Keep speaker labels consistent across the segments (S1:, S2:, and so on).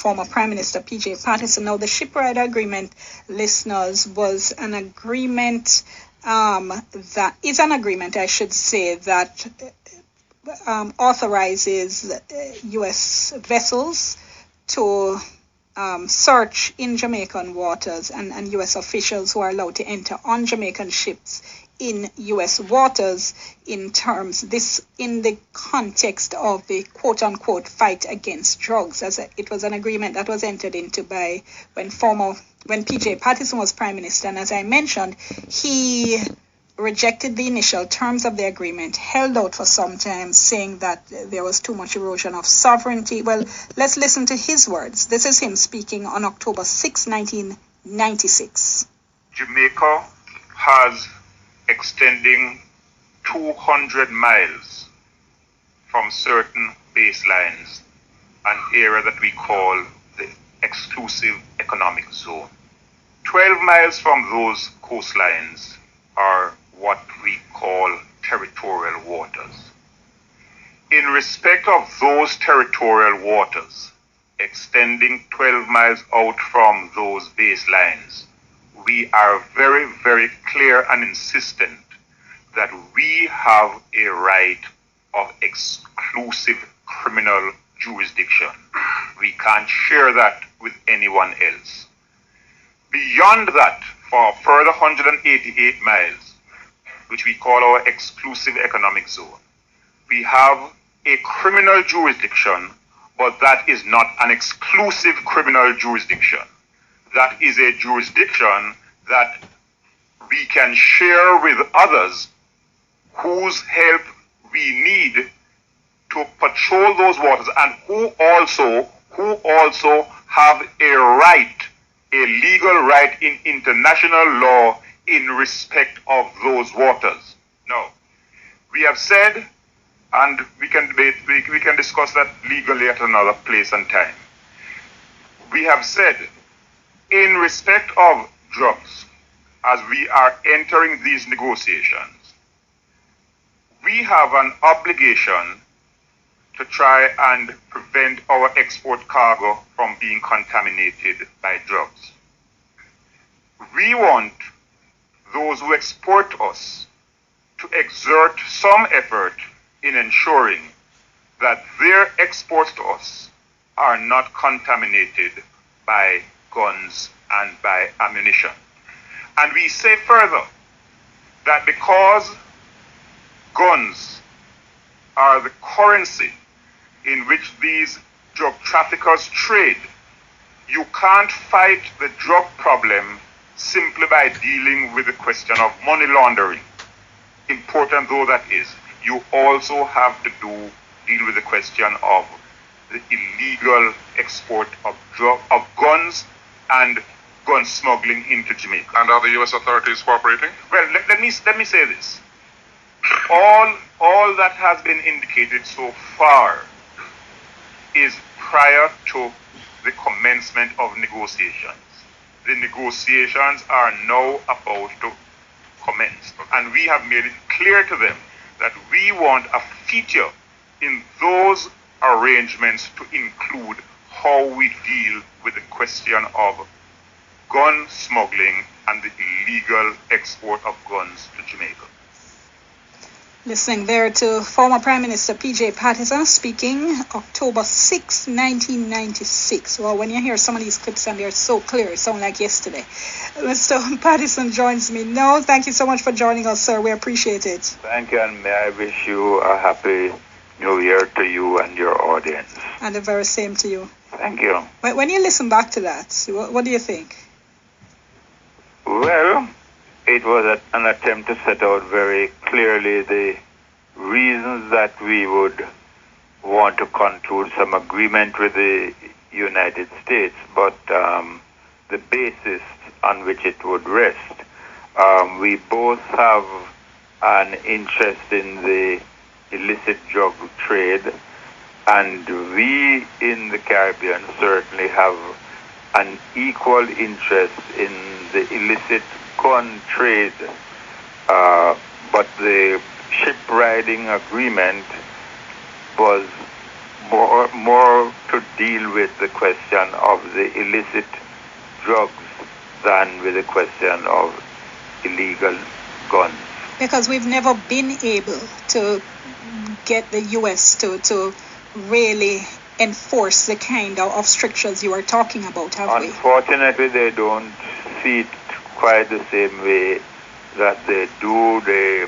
S1: former Prime Minister P.J. Patterson. Now, the Shipwright Agreement, listeners, was an agreement that is an agreement, I should say, that authorizes U.S. vessels to search in Jamaican waters, and U.S. officials who are allowed to enter on Jamaican ships in U.S. waters in the context of the quote-unquote fight against drugs. It was an agreement that was entered into by when P.J. Patterson was Prime Minister, and as I mentioned, he rejected the initial terms of the agreement, held out for some time, saying that there was too much erosion of sovereignty. Well, let's listen to his words. This is him speaking on October 6, 1996.
S2: Jamaica has extending 200 miles from certain baselines, an area that we call the exclusive economic zone. 12 miles from those coastlines are what we call territorial waters. In respect of those territorial waters, extending 12 miles out from those baselines, we are very, very clear and insistent that we have a right of exclusive criminal jurisdiction. We can't share that with anyone else. Beyond that, for a further 188 miles, which we call our exclusive economic zone, we have a criminal jurisdiction, but that is not an exclusive criminal jurisdiction. That is a jurisdiction that we can share with others whose help we need to patrol those waters, and who also have a right, a legal right in international law in respect of those waters. Now, we have said, and we can debate, we can discuss that legally at another place and time. We have said, in respect of drugs, as we are entering these negotiations, we have an obligation to try and prevent our export cargo from being contaminated by drugs. We want those who export to us to exert some effort in ensuring that their exports to us are not contaminated by guns and by ammunition. And we say further that because guns are the currency in which these drug traffickers trade, you can't fight the drug problem simply by dealing with the question of money laundering. Important though that is, you also have to deal with the question of the illegal export of guns and gun smuggling into Jamaica.
S3: And are the U.S. authorities cooperating?
S2: Well, let me say this. All that has been indicated so far is prior to the commencement of negotiations. The negotiations are now about to commence, and we have made it clear to them that we want a feature in those arrangements to include how we deal with the question of gun smuggling and the illegal export of guns to Jamaica.
S1: Listening there to former Prime Minister P.J. Patterson speaking October 6, 1996. Well, when you hear some of these clips and they're so clear, it sounds like yesterday. Mr. Patterson joins me now. Thank you so much for joining us, sir. We appreciate it.
S4: Thank you, and may I wish you a happy New Year to you and your audience.
S1: And the very same to you.
S4: Thank you.
S1: When you listen back to that, what do you think?
S4: Well, it was an attempt to set out very clearly the reasons that we would want to conclude some agreement with the United States, but the basis on which it would rest. We both have an interest in the illicit drug trade, and we in the Caribbean certainly have an equal interest in the illicit gun trade, but the ship riding agreement was more to deal with the question of the illicit drugs than with the question of illegal guns.
S1: Because we've never been able to get the U.S. to really enforce the kind of strictures you are talking about, have we?
S4: Unfortunately, they don't see it quite the same way that they do. They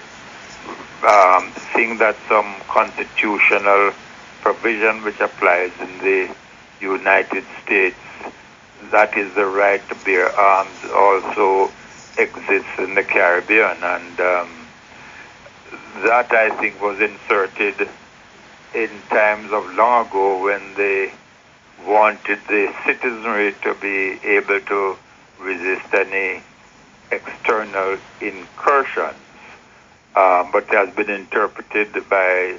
S4: think that some constitutional provision which applies in the United States, that is the right to bear arms, also exists in the Caribbean. And that, I think, was inserted in times of long ago when they wanted the citizenry to be able to resist any external incursions. But it has been interpreted by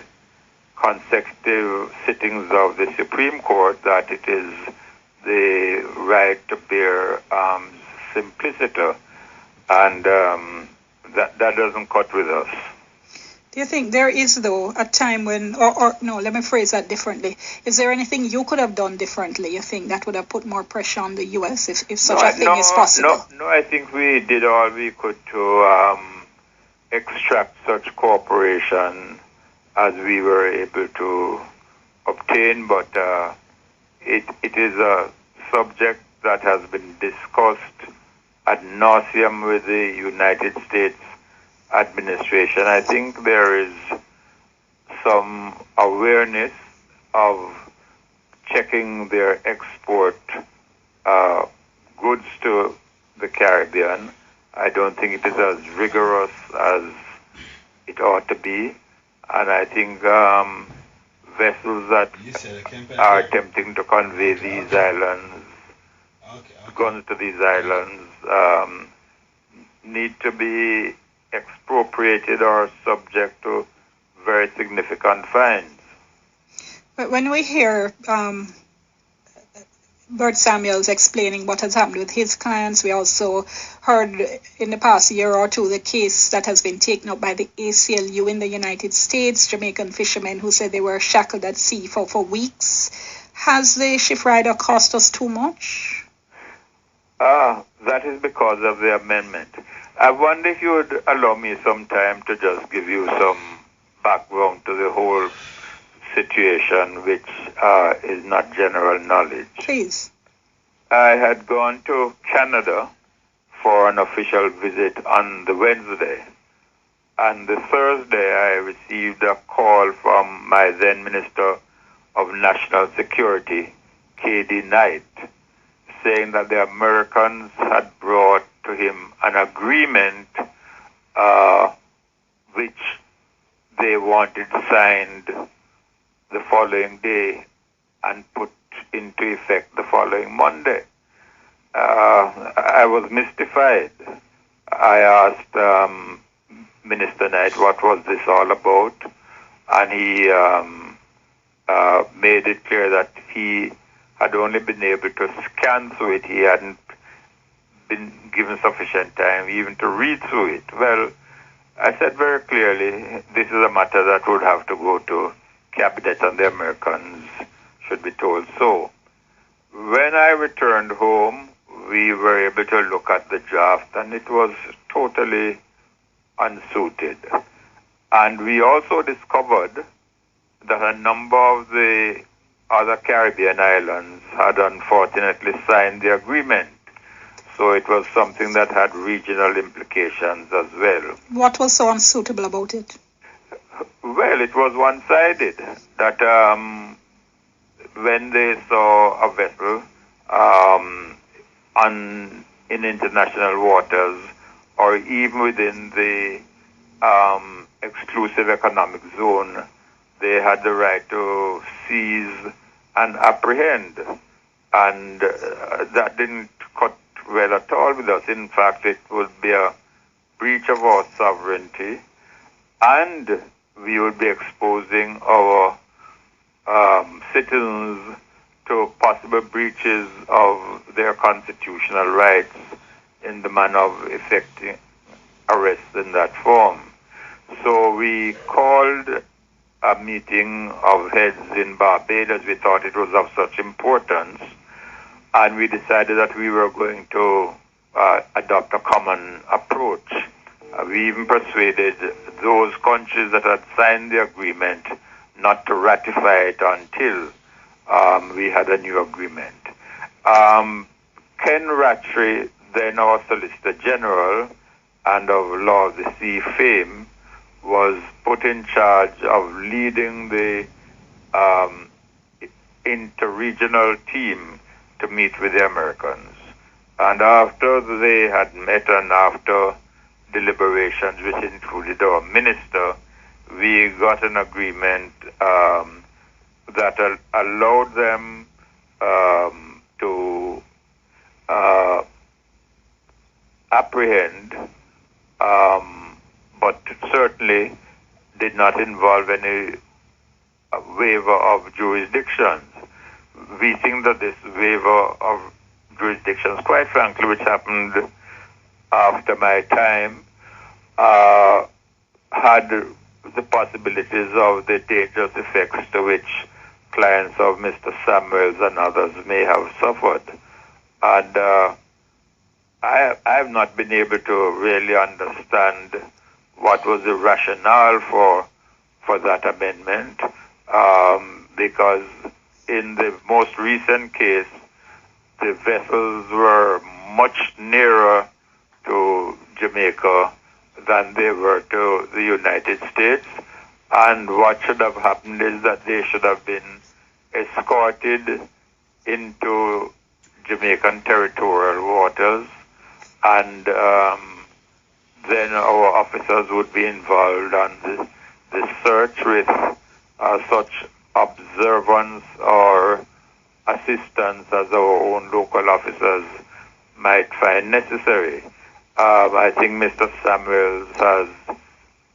S4: consecutive sittings of the Supreme Court that it is the right to bear arms simpliciter, and that doesn't cut with us.
S1: Do you think there is, though, a time when, or no, let me phrase that differently. Is there anything you could have done differently, you think, that would have put more pressure on the U.S. if such a thing is possible?
S4: No, I think we did all we could to extract such cooperation as we were able to obtain, but it is a subject that has been discussed ad nauseum with the United States administration. I think there is some awareness of checking their export goods to the Caribbean. I don't think it is as rigorous as it ought to be. And I think vessels that are attempting to convey these islands, guns to these islands, need to be expropriated or subject to very significant fines.
S1: But when we hear Bert Samuels explaining what has happened with his clients, we also heard in the past year or two the case that has been taken up by the ACLU in the United States, Jamaican fishermen who said they were shackled at sea for weeks. Has the ship rider cost us too much?
S4: That is because of the amendment. I wonder if you would allow me some time to just give you some background to the whole situation, which is not general knowledge.
S1: Please.
S4: I had gone to Canada for an official visit on the Wednesday, and the Thursday I received a call from my then Minister of National Security, K.D. Knight, saying that the Americans had brought to him an agreement which they wanted signed the following day and put into effect the following Monday. I was mystified. I asked Minister Knight what was this all about, and he made it clear that he had only been able to scan through it. He hadn't been given sufficient time even to read through it. Well, I said very clearly, this is a matter that would have to go to Cabinet, and the Americans should be told so. When I returned home, we were able to look at the draft, and it was totally unsuited. And we also discovered that a number of the other Caribbean islands had unfortunately signed the agreement. So it was something that had regional implications as well.
S1: What was so unsuitable about it?
S4: Well, it was one-sided. That when they saw a vessel in international waters, or even within the exclusive economic zone, they had the right to seize and apprehend. And that didn't cut well at all with us. In fact, it would be a breach of our sovereignty, and we would be exposing our citizens to possible breaches of their constitutional rights in the manner of effecting arrests in that form. So we called a meeting of heads in Barbados. We thought it was of such importance, and we decided that we were going to adopt a common approach. We even persuaded those countries that had signed the agreement not to ratify it until we had a new agreement. Ken Rattray, then our Solicitor General and of Law of the Sea fame, was put in charge of leading the interregional team to meet with the Americans. And after they had met and after deliberations, which included our minister, we got an agreement that allowed them to apprehend, but certainly did not involve any waiver of jurisdictions. We think that this waiver of jurisdictions, quite frankly, which happened after my time, had the possibilities of the dangerous effects to which clients of Mr. Samuels and others may have suffered. And I have not been able to really understand what was the rationale for that amendment, because in the most recent case, the vessels were much nearer to Jamaica than they were to the United States. And what should have happened is that they should have been escorted into Jamaican territorial waters, and then our officers would be involved on the search with such observance or assistance as our own local officers might find necessary. I think Mr. Samuels has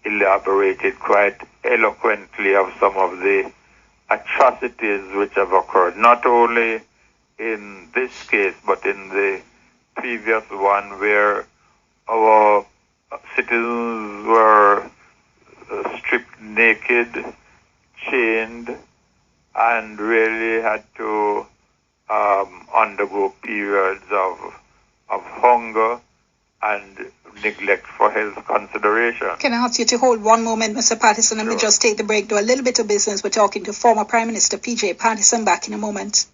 S4: elaborated quite eloquently of some of the atrocities which have occurred, not only in this case, but in the previous one where our citizens were stripped naked, chained, and really had to undergo periods of hunger and neglect for health consideration.
S1: Can I ask you to hold one moment, Mr. Patterson? Let me
S4: Sure.
S1: just take the break, do a little bit of business. We're talking to former Prime Minister P.J. Patterson. Back in a moment.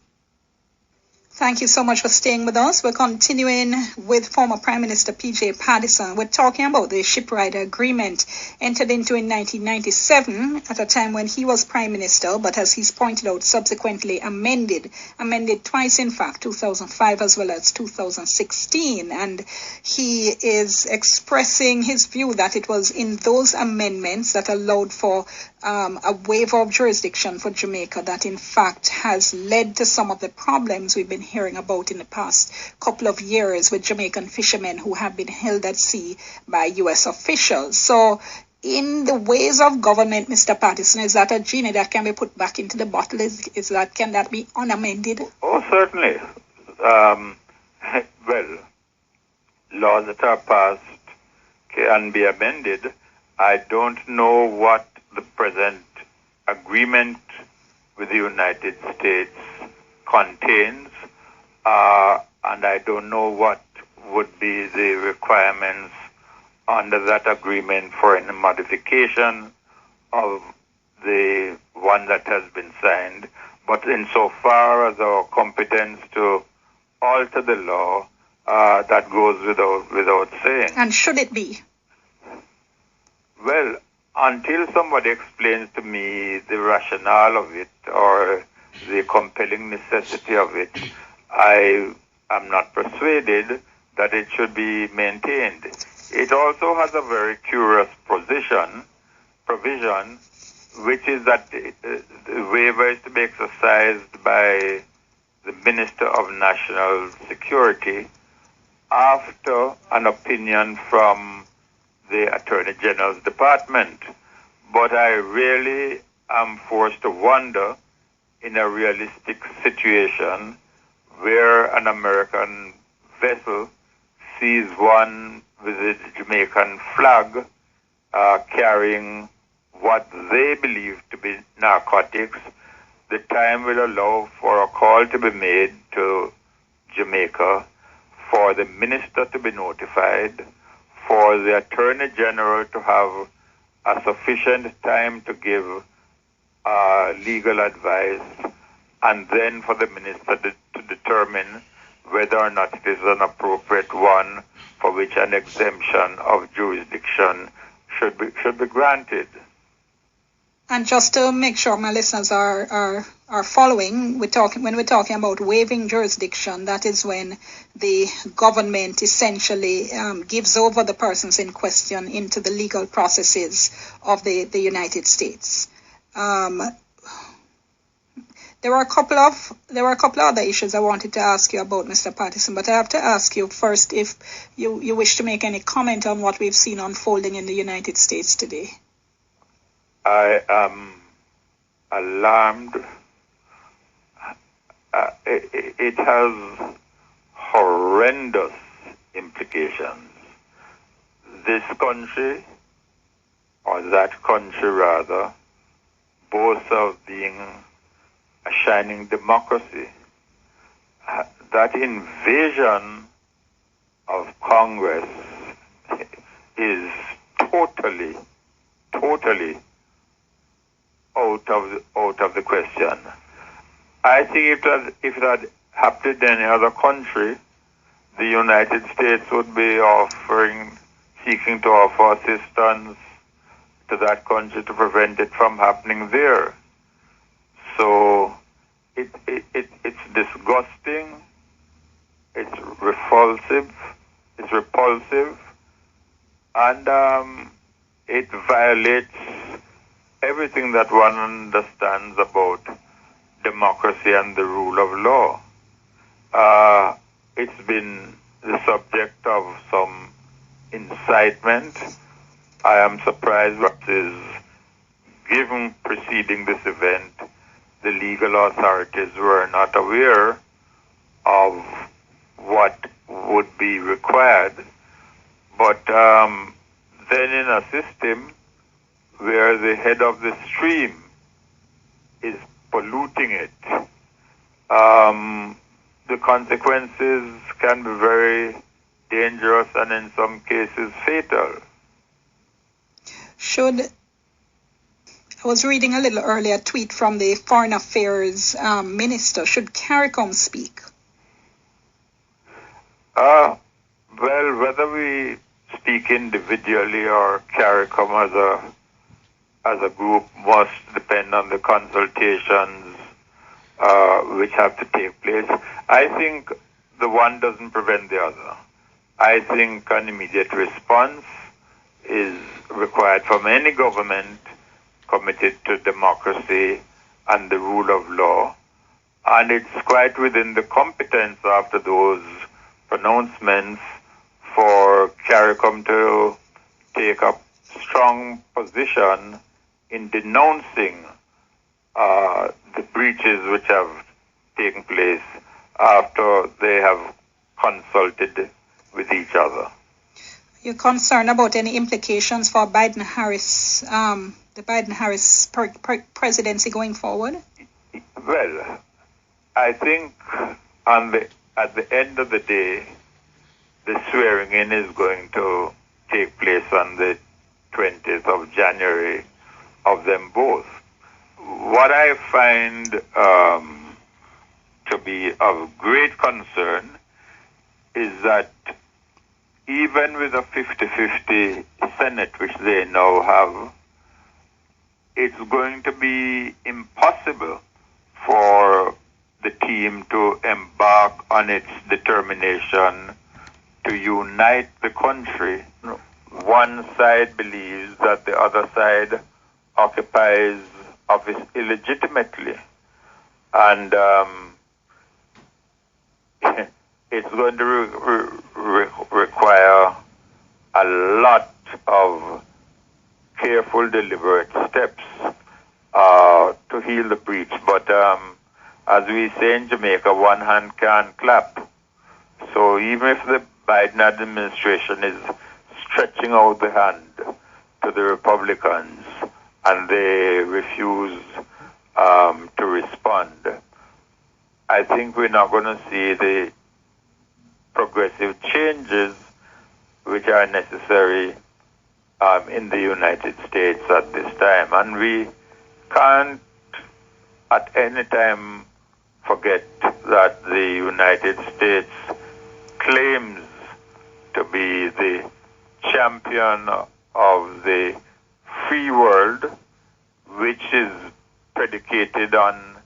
S1: Thank you so much for staying with us. We're continuing with former Prime Minister P.J. Patterson. We're talking about the shipwright agreement entered into in 1997 at a time when he was Prime Minister, but as he's pointed out, subsequently amended twice, in fact, 2005 as well as 2016. And he is expressing his view that it was in those amendments that allowed for a waiver of jurisdiction for Jamaica that in fact has led to some of the problems we've been hearing about in the past couple of years with Jamaican fishermen who have been held at sea by U.S. officials. So in the ways of government, Mr. Patterson, is that a genie that can be put back into the bottle? Can that be unamended?
S4: Oh, certainly. Well, laws that are passed can be amended. I don't know what the present agreement with the United States contains, and I don't know what would be the requirements under that agreement for any modification of the one that has been signed. But insofar as our competence to alter the law, that goes without saying.
S1: And should it be?
S4: Well, until somebody explains to me the rationale of it or the compelling necessity of it, I am not persuaded that it should be maintained. It also has a very curious provision, which is that the waiver is to be exercised by the Minister of National Security after an opinion from the Attorney General's Department. But I really am forced to wonder, in a realistic situation where an American vessel sees one with a Jamaican flag carrying what they believe to be narcotics, the time will allow for a call to be made to Jamaica, for the minister to be notified, for the Attorney General to have a sufficient time to give legal advice, and then for the minister to determine whether or not it is an appropriate one for which an exemption of jurisdiction should be granted.
S1: And just to make sure my listeners are following, when we're talking about waiving jurisdiction, that is when the government essentially gives over the persons in question into the legal processes of the United States. There were a couple of other issues I wanted to ask you about, Mr. Patterson, but I have to ask you first if you wish to make any comment on what we've seen unfolding in the United States today.
S4: I am alarmed. It has horrendous implications. This country, or that country rather, boasts of being a shining democracy. That invasion of Congress is totally out of the question. I think if it had happened in any other country, the United States would be seeking to offer assistance to that country to prevent it from happening there. So it's disgusting, it's repulsive, and it violates everything that one understands about democracy and the rule of law. It's been the subject of some incitement. I am surprised what is given preceding this event. The legal authorities were not aware of what would be required. But then in a system where the head of the stream is polluting it, the consequences can be very dangerous and in some cases fatal.
S1: I was reading a little earlier a tweet from the Foreign Affairs Minister. Should CARICOM speak?
S4: Well, whether we speak individually or CARICOM as a group must depend on the consultations which have to take place. I think the one doesn't prevent the other. I think an immediate response is required from any government committed to democracy and the rule of law, and it's quite within the competence after those pronouncements for CARICOM to take a strong position in denouncing the breaches which have taken place after they have consulted with each other.
S1: You're concerned about any implications for Biden-Harris, the Biden-Harris presidency going forward?
S4: Well, I think at the end of the day, the swearing in is going to take place on the 20th of January of them both. What I find to be of great concern is that even with a 50-50 Senate, which they now have, it's going to be impossible for the team to embark on its determination to unite the country. One side believes that the other side occupies office illegitimately, and it's going to require a lot of careful, deliberate steps to heal the breach. But as we say in Jamaica, one hand can't clap. So even if the Biden administration is stretching out the hand to the Republicans and they refuse to respond, I think we're not going to see the progressive changes which are necessary in the United States at this time. And we can't at any time forget that the United States claims to be the champion of the free world, which is predicated on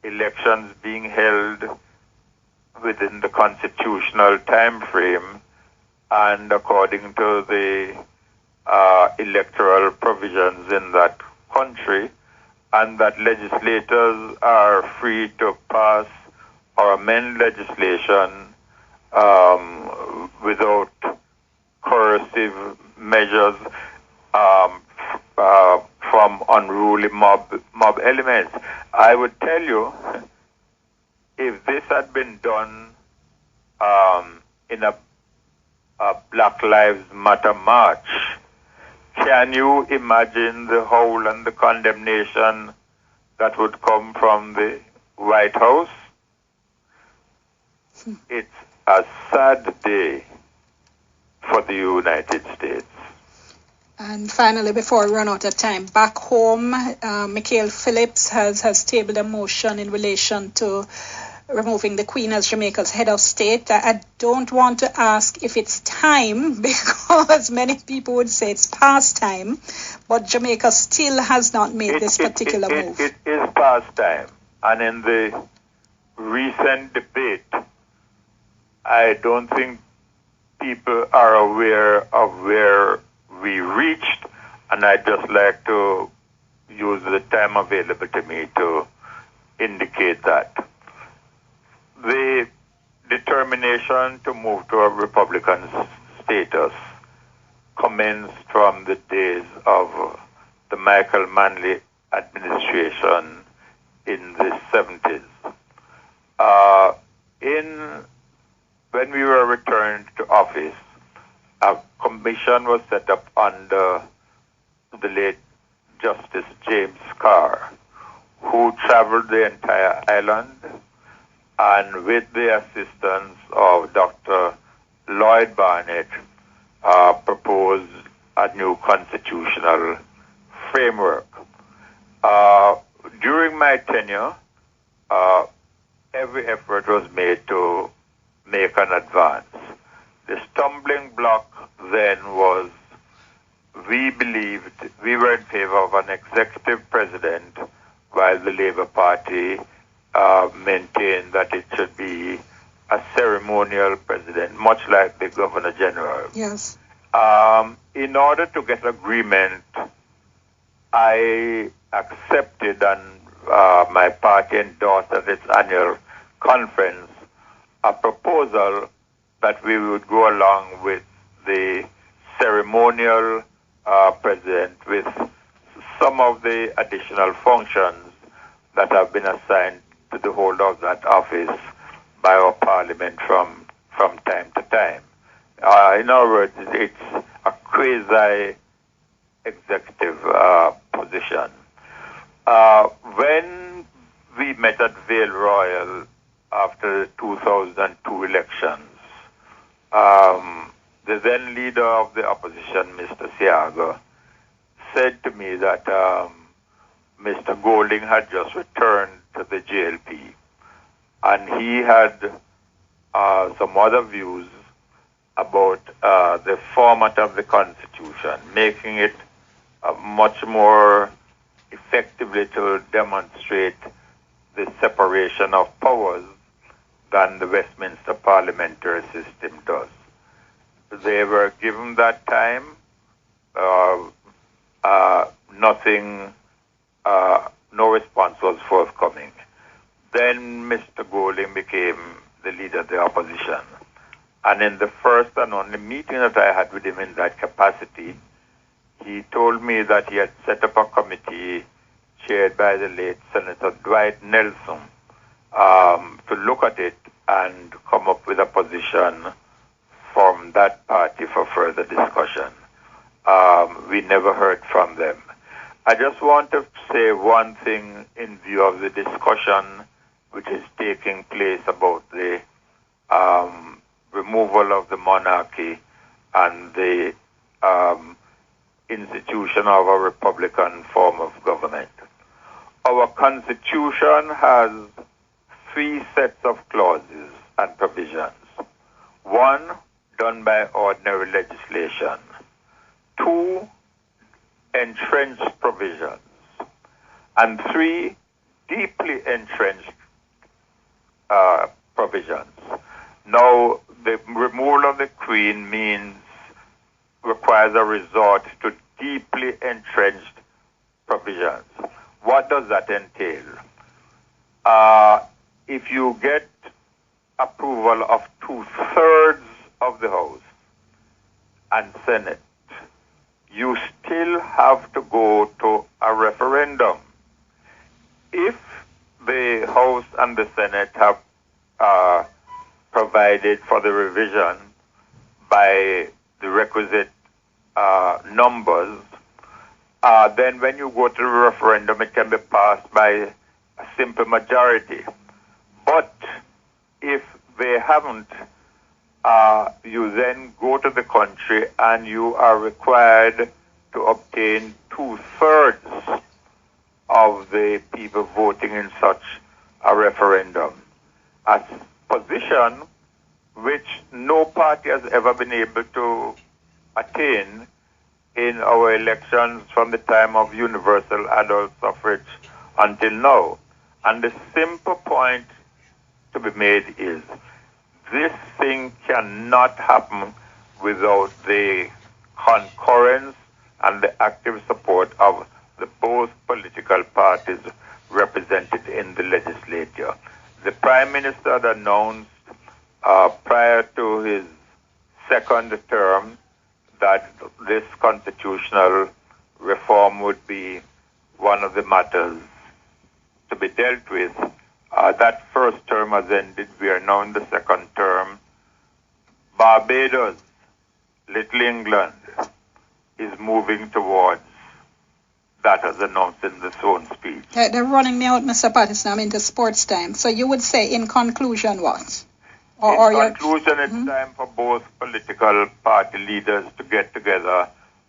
S4: elections being held within the constitutional time frame and according to the electoral provisions in that country, and that legislators are free to pass or amend legislation without coercive measures from unruly mob elements. I would tell you, if this had been done in a Black Lives Matter march, can you imagine the howl and the condemnation that would come from the White House? It's a sad day for the United States.
S1: And finally, before we run out of time, back home, Mikhail Phillips has tabled a motion in relation to removing the Queen as Jamaica's head of state. I don't want to ask if it's time, because many people would say it's past time, but Jamaica still has not made this particular move.
S4: It is past time. And in the recent debate, I don't think people are aware of where we reached, and I'd just like to use the time available to me to indicate that. The determination to move to a Republican status commenced from the days of the Michael Manley administration in the 70s. When we were returned to office, a commission was set up under the late Justice James Carr, who traveled the entire island and with the assistance of Dr. Lloyd Barnett, proposed a new constitutional framework. During my tenure, every effort was made to make an advance. The stumbling block then was we were in favor of an executive president, while the Labour Party maintained that it should be a ceremonial president, much like the Governor General.
S1: Yes.
S4: In order to get agreement, I accepted and my party endorsed at its annual conference a proposal that we would go along with the ceremonial president with some of the additional functions that have been assigned to the holder of that office by our parliament from time to time. In other words, it's a quasi-executive position. When we met at Vale Royal after the 2002 elections, the then leader of the opposition, Mr. Siaga, said to me that Mr. Golding had just returned to the JLP, and he had some other views about the format of the Constitution, making it much more effectively to demonstrate the separation of powers than the Westminster parliamentary system does. They were given that time. No response was forthcoming. Then Mr. Golding became the leader of the opposition. And in the first and only meeting that I had with him in that capacity, he told me that he had set up a committee chaired by the late Senator Dwight Nelson to look at it and come up with a position from that party for further discussion. We never heard from them. I just want to say one thing in view of the discussion which is taking place about the removal of the monarchy and the institution of a republican form of government. Our Constitution has 3 sets of clauses and provisions. 1, done by ordinary legislation. 2, entrenched provisions. And 3, deeply entrenched provisions. Now, the removal of the Queen requires a resort to deeply entrenched provisions. What does that entail? If you get approval of 2/3 of the House and Senate, you still have to go to a referendum. If the House and the Senate have provided for the revision by the requisite numbers, then when you go to the referendum, it can be passed by a simple majority. But if they haven't, you then go to the country and you are required to obtain 2/3 of the people voting in such a referendum. A position which no party has ever been able to attain in our elections from the time of universal adult suffrage until now. And the simple point to be made is this thing cannot happen without the concurrence and the active support of the both political parties represented in the legislature. The Prime Minister had announced prior to his second term that this constitutional reform would be one of the matters to be dealt with. That first term has ended. We are now in the second term. Barbados, Little England, is moving towards that as announced in the own speech.
S1: They're running me out, Mr. Patterson. I'm into sports time. So you would say, in conclusion, what?
S4: In conclusion, it's time for both political party leaders to get together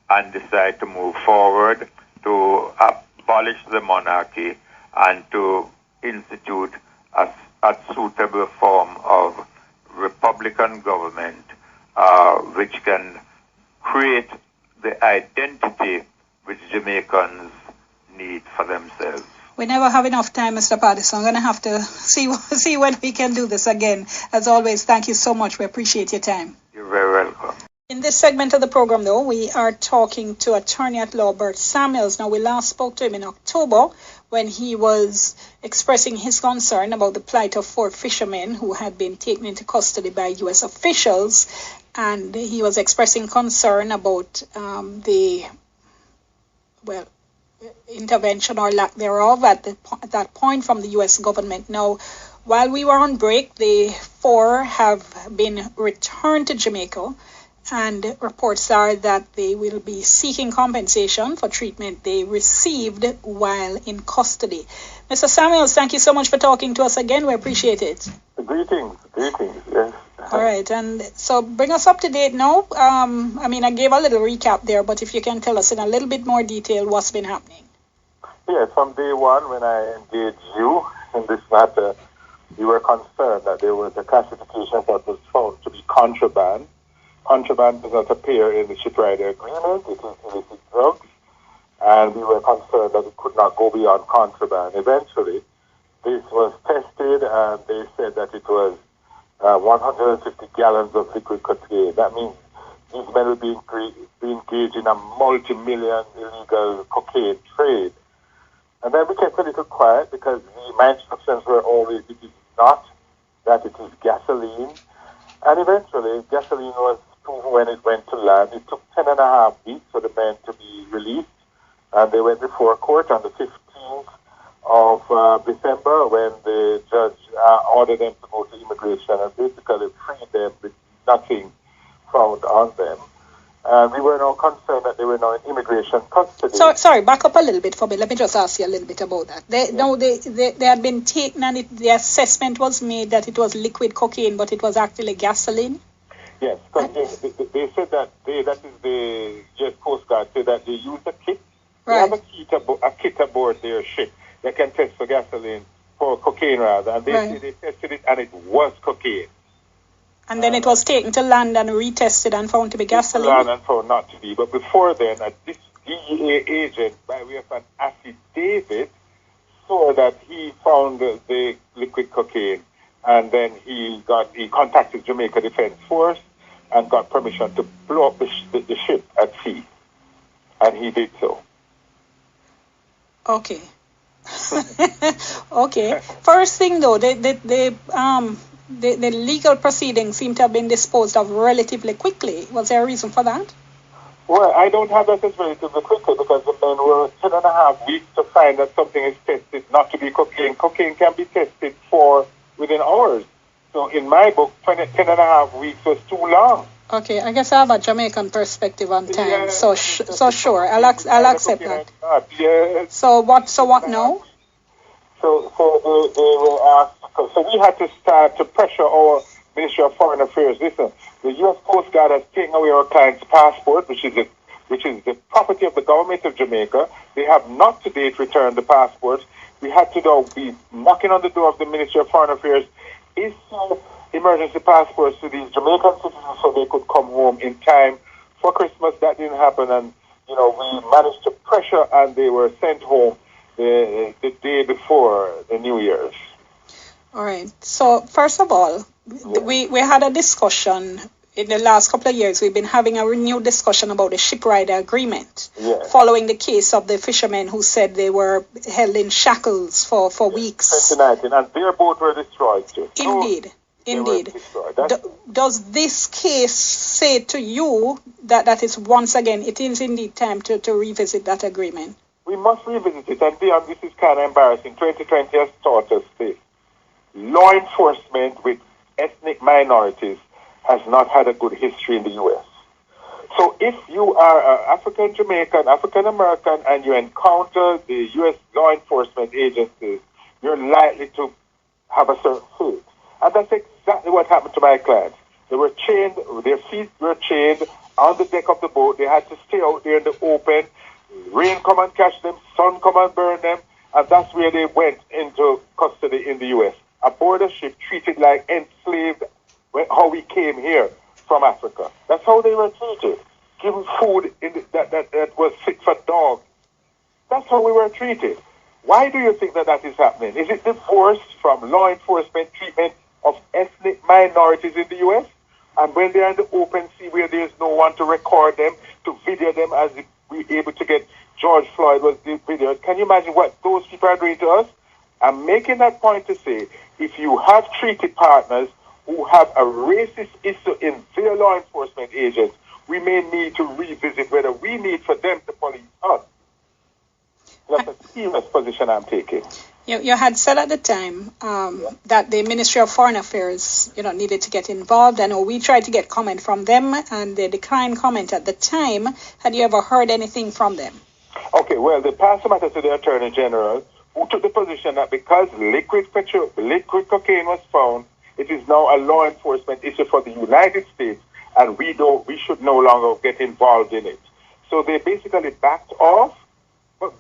S4: and decide to move forward to abolish the monarchy and to institute a suitable form of republican government which can create the identity which Jamaicans need for themselves.
S1: We never have enough time, Mr. Patterson. I'm going to have to see when we can do this again. As always, thank you so much. We appreciate your time.
S4: You're very welcome.
S1: In this segment of the program, though, we are talking to attorney at law Bert Samuels. Now, we last spoke to him in October when he was expressing his concern about the plight of 4 fishermen who had been taken into custody by U.S. officials. And he was expressing concern about intervention or lack thereof at that point from the U.S. government. Now, while we were on break, the 4 have been returned to Jamaica, and reports are that they will be seeking compensation for treatment they received while in custody. Mr. Samuels, thank you so much for talking to us again. We appreciate it.
S5: Greetings, yes.
S1: All right, and so bring us up to date now. I gave a little recap there, but if you can tell us in a little bit more detail what's been happening.
S5: Yes, from day one when I engaged you in this matter, you were concerned that there was a classification that was found to be contraband. Contraband does not appear in the shipwright agreement. It is illicit drugs, and we were concerned that it could not go beyond contraband. Eventually, this was tested, and they said that it was 150 gallons of liquid cocaine. That means these men will be engaged in a multi-million illegal cocaine trade. And then we kept a little quiet because my instructions were always, it is not, that it is gasoline. And eventually, gasoline was proven when it went to land. It took 10.5 weeks for the men to be released. And they went before court on the 15th of December when the judge ordered them to go to immigration and basically freed them with nothing found on them. And we were now concerned that they were now in immigration custody.
S1: Sorry, back up a little bit for me. Let me just ask you a little bit about that. They had been taken, and the assessment was made that it was liquid cocaine, but it was actually gasoline?
S5: Yes, because they said that that is the US Coast Guard said that they used a kit.
S1: Right.
S5: They have a kit aboard their ship that can test for gasoline, for cocaine rather, and they tested it and it was cocaine.
S1: And then it was taken to land and retested and found to be gasoline?
S5: To land and found not to be. But before then, this DEA agent, by way of an affidavit, saw that he found the liquid cocaine, and then he contacted Jamaica Defense Force and got permission to blow up the ship at sea. And he did so.
S1: Okay. Okay. First thing though, the legal proceedings seem to have been disposed of relatively quickly. Was there a reason for that?
S5: Well, I don't have that as relatively quickly because the men were 10.5 weeks to find that something is tested not to be cocaine. Cocaine can be tested for within hours. So in my book, 10.5 weeks was too long.
S1: Okay, I guess I have a Jamaican perspective on time. Yeah, so sure, I'll accept that.
S5: Yes.
S1: So what now?
S5: So they were asked. So we had to start to pressure our Ministry of Foreign Affairs. Listen, the U.S. Coast Guard has taken away our client's passport, which is the property of the government of Jamaica. They have not to date returned the passport. We had to now be knocking on the door of the Ministry of Foreign Affairs, issue emergency passports to these Jamaican citizens so they could come home in time for Christmas. That didn't happen, and we managed to pressure, and they were sent home the day before the New Year's.
S1: All right. So first of all, we had a discussion in the last couple of years. We've been having a renewed discussion about the shipwright agreement, following the case of the fishermen who said they were held in shackles for weeks.
S5: 2019, and their boat were destroyed too.
S1: Indeed. Does this case say to you that is once again, it is indeed time to revisit that agreement?
S5: We must revisit it, and this is kind of embarrassing. 2020 has taught us this. Law enforcement with ethnic minorities has not had a good history in the U.S. So if you are African Jamaican, African American, and you encounter the U.S. law enforcement agencies, you're likely to have a certain fate. And that's exactly what happened to my clients. They were chained, their feet were chained on the deck of the boat. They had to stay out there in the open. Rain come and catch them, sun come and burn them, and that's where they went into custody in the U.S. Aboard a ship, treated like enslaved, how we came here from Africa. That's how they were treated. Given food that was fit for dogs. That's how we were treated. Why do you think that is happening? Is it divorced from law enforcement treatment of ethnic minorities in the U.S.? And when they're in the open sea where there's no one to record them, to video them as if we're able to get George Floyd was videoed, can you imagine what those people are doing to us? I'm making that point to say, if you have treaty partners who have a racist issue in their law enforcement agents, we may need to revisit whether we need for them to police us. That's a serious position I'm taking.
S1: You had said at the time that the Ministry of Foreign Affairs, needed to get involved. I know we tried to get comment from them, and they declined comment at the time. Had you ever heard anything from them?
S5: Okay, well, they passed the matter to the Attorney General, who took the position that because liquid cocaine was found, it is now a law enforcement issue for the United States, and we should no longer get involved in it. So they basically backed off. But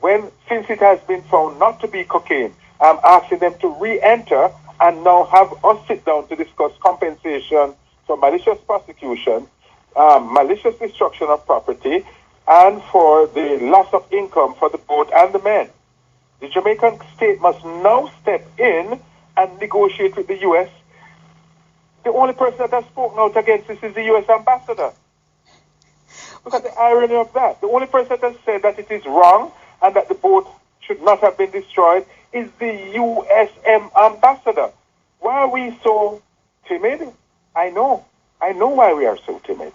S5: since it has been found not to be cocaine, I'm asking them to re-enter and now have us sit down to discuss compensation for malicious prosecution, malicious destruction of property, and for the loss of income for the boat and the men. The Jamaican state must now step in and negotiate with the U.S. The only person that has spoken out against this is the U.S. ambassador. Look at the irony of that. The only person that has said that it is wrong and that the boat should not have been destroyed is the USM ambassador. Why are we so timid? I know why we are so timid.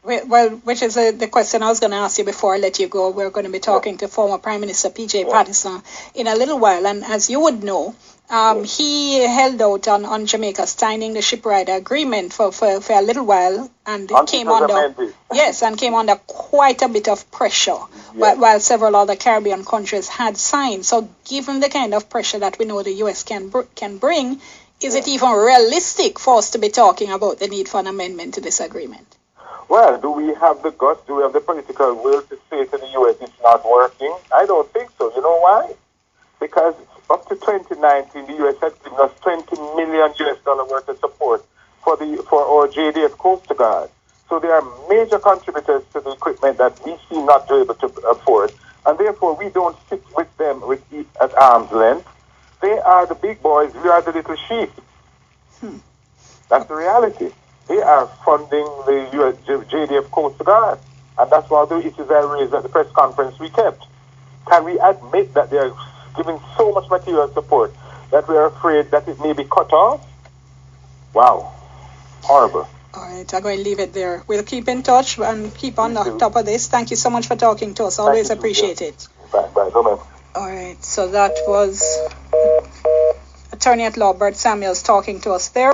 S1: Well, which is the question I was going to ask you before I let you go. We're going to be talking to former Prime Minister P.J. Patterson in a little while. And as you would know, he held out on Jamaica signing the shipwright agreement for a little while and came under quite a bit of pressure while several other Caribbean countries had signed. So given the kind of pressure that we know the U.S. can bring, is it even realistic for us to be talking about the need for an amendment to this agreement?
S5: Well, do we have the guts, do we have the political will to say to the U.S. it's not working? I don't think so. You know why? Because up to 2019, the U.S. had given us $20 million worth of support for our JDF Coast Guard. So they are major contributors to the equipment that we seem not to be able to afford, and therefore we don't sit with them at arm's length. They are the big boys, we are the little sheep. That's the reality. They are funding the US JDF Coast Guard. And that's one of the issues I raised at the press conference we kept. Can we admit that they are giving so much material support that we are afraid that it may be cut off? Wow. Horrible.
S1: All right, I'm going to leave it there. We'll keep in touch and keep on top of this. Thank you so much for talking to us. Always appreciate it.
S5: Bye. All
S1: right, so that was Attorney at Law Bert Samuels talking to us there.